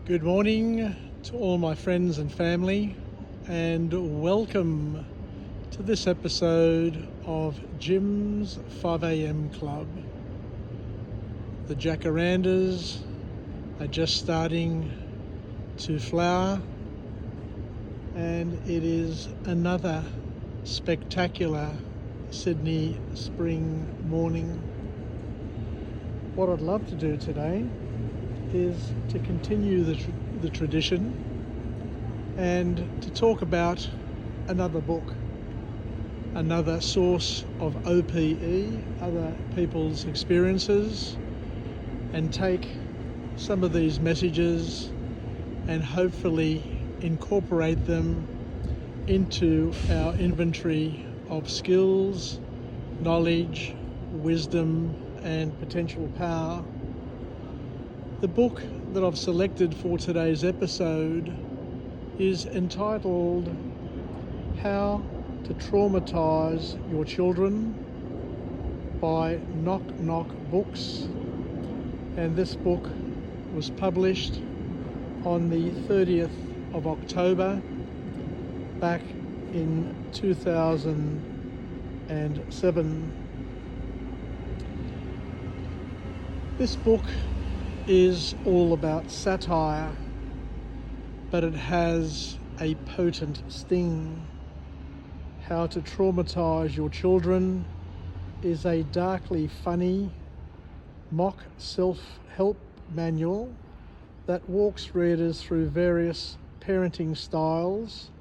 Good morning to all my friends and family, and welcome to this episode of Jim's 5am Club. The jacarandas are just starting to flower, and it is another spectacular Sydney spring morning. What I'd love to do today is to continue the tradition and to talk about another book, another source of OPE, other people's experiences, and take some of these messages and hopefully incorporate them into our inventory of skills, knowledge, wisdom, and potential power. The book that I've selected for today's episode is entitled How to Traumatize Your Children by Knock Knock Books, and this book was published on the 30th of October back in 2007. This book is all about satire, but it has a potent sting. How to Traumatize Your Children is a darkly funny mock self-help manual that walks readers through various parenting styles,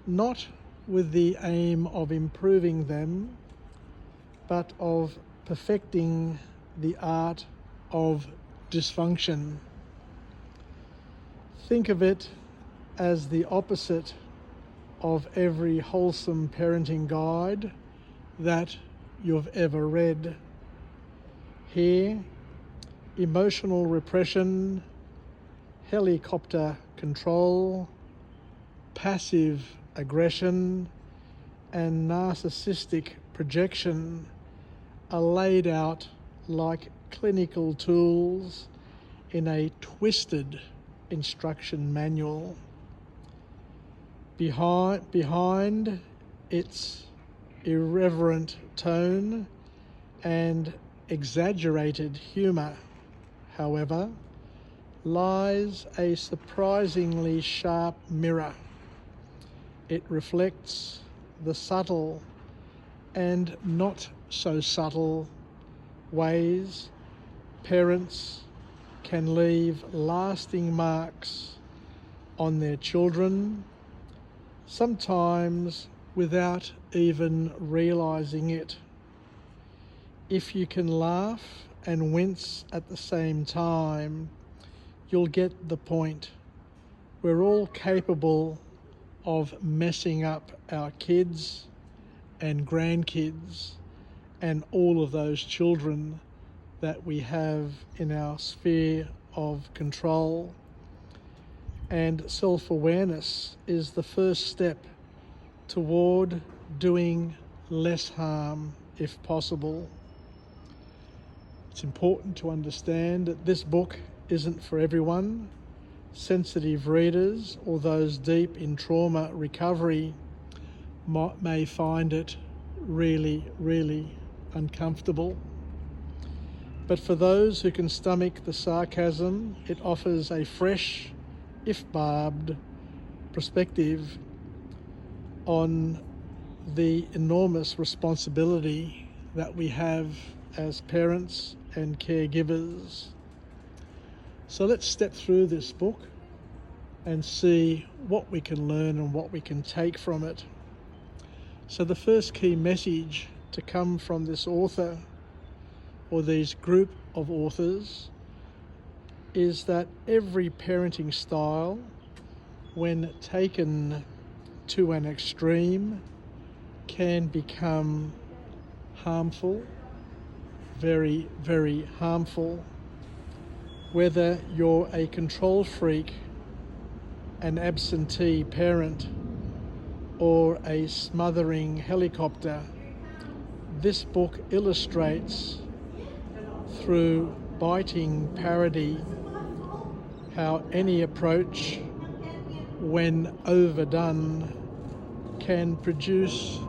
not with the aim of improving them, but of perfecting the art of dysfunction. Think of it as the opposite of every wholesome parenting guide that you've ever read. Here, emotional repression, helicopter control, passive aggression, and narcissistic projection are laid out like clinical tools in a twisted instruction manual. Behind its irreverent tone and exaggerated humor, however, lies a surprisingly sharp mirror. It reflects the subtle and not so subtle ways parents can leave lasting marks on their children, sometimes without even realizing it. If you can laugh and wince at the same time, you'll get the point. We're all capable of messing up our kids and grandkids and all of those children that we have in our sphere of control. And self-awareness is the first step toward doing less harm if possible. It's important to understand that this book isn't for everyone. Sensitive readers or those deep in trauma recovery may find it really, really uncomfortable. But for those who can stomach the sarcasm, it offers a fresh, if barbed, perspective on the enormous responsibility that we have as parents and caregivers. So let's step through this book and see what we can learn and what we can take from it. So the first key message to come from this author or these group of authors is that every parenting style, when taken to an extreme, can become harmful, very, very harmful. Whether you're a control freak, an absentee parent, or a smothering helicopter, this book illustrates through biting parody how any approach, when overdone, can produce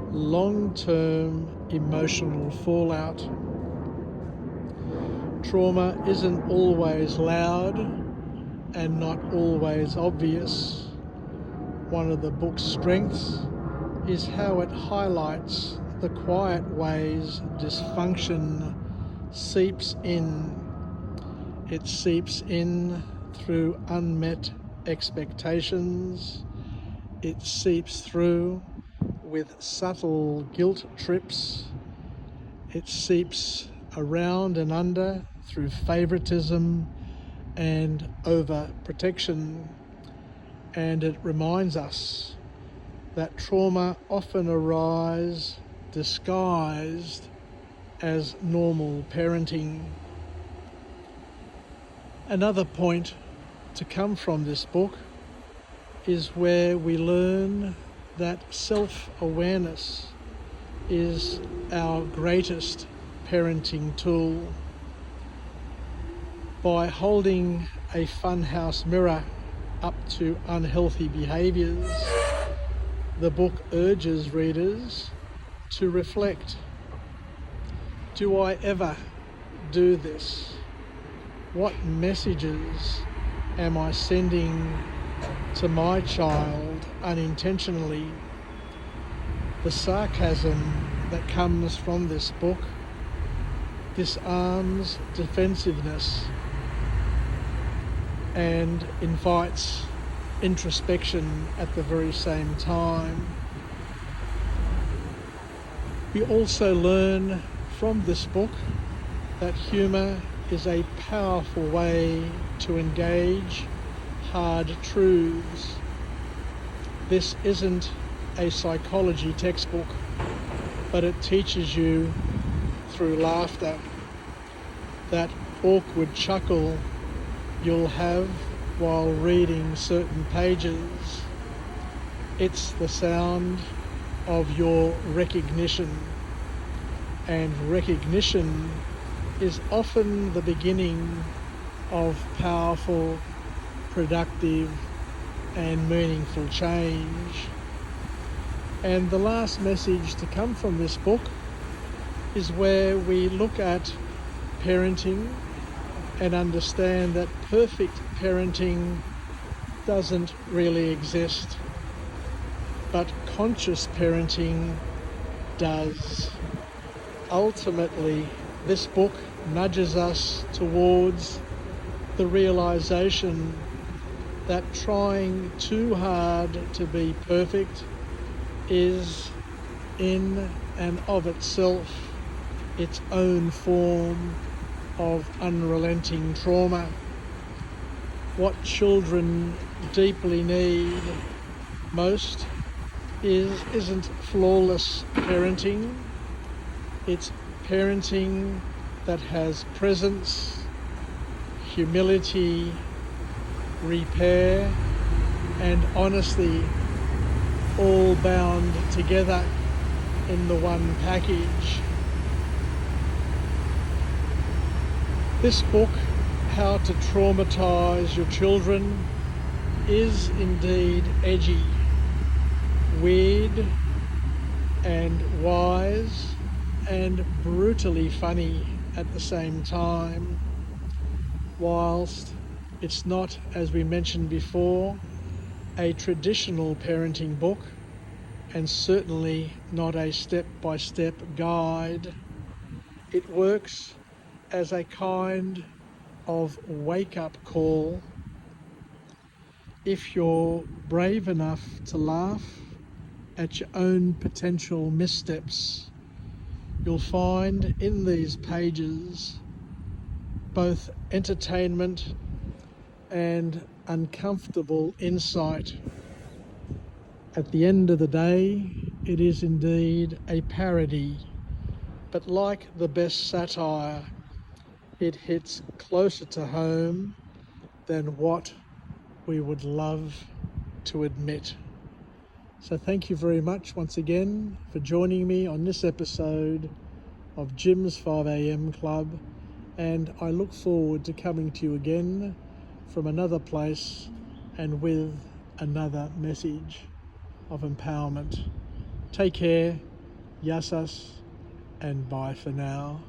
long-term emotional fallout. Trauma isn't always loud and not always obvious. One of the book's strengths is how it highlights the quiet ways dysfunction seeps in. It seeps in through unmet expectations. It seeps through with subtle guilt trips. It seeps around and under through favoritism and overprotection. And it reminds us that trauma often arises disguised as normal parenting. Another point to come from this book is where we learn that self-awareness is our greatest parenting tool. By holding a funhouse mirror up to unhealthy behaviours, the book urges readers to reflect. Do I ever do this? What messages am I sending to my child unintentionally? The sarcasm that comes from this book disarms defensiveness and invites introspection at the very same time. We also learn from this book that humour is a powerful way to engage hard truths. This isn't a psychology textbook, but it teaches you through laughter. That awkward chuckle you'll have while reading certain pages. It's the sound of your recognition, and recognition is often the beginning of powerful, productive, and meaningful change. And the last message to come from this book is where we look at parenting and understand that perfect parenting doesn't really exist, but conscious parenting does. Ultimately, this book nudges us towards the realization that trying too hard to be perfect is in and of itself its own form of unrelenting trauma. What children deeply need most isn't flawless parenting. It's parenting that has presence, humility, repair, and honesty, all bound together in the one package. This book, How to Traumatize Your Children, is indeed edgy, weird, and wise, and brutally funny at the same time. Whilst it's not, as we mentioned before, a traditional parenting book, and certainly not a step-by-step guide, it works as a kind of wake-up call. If you're brave enough to laugh at your own potential missteps, you'll find in these pages both entertainment and uncomfortable insight. At the end of the day, it is indeed a parody, but like the best satire, it hits closer to home than what we would love to admit. So thank you very much once again for joining me on this episode of Jim's 5am Club, and I look forward to coming to you again from another place and with another message of empowerment. Take care, yasas, and bye for now.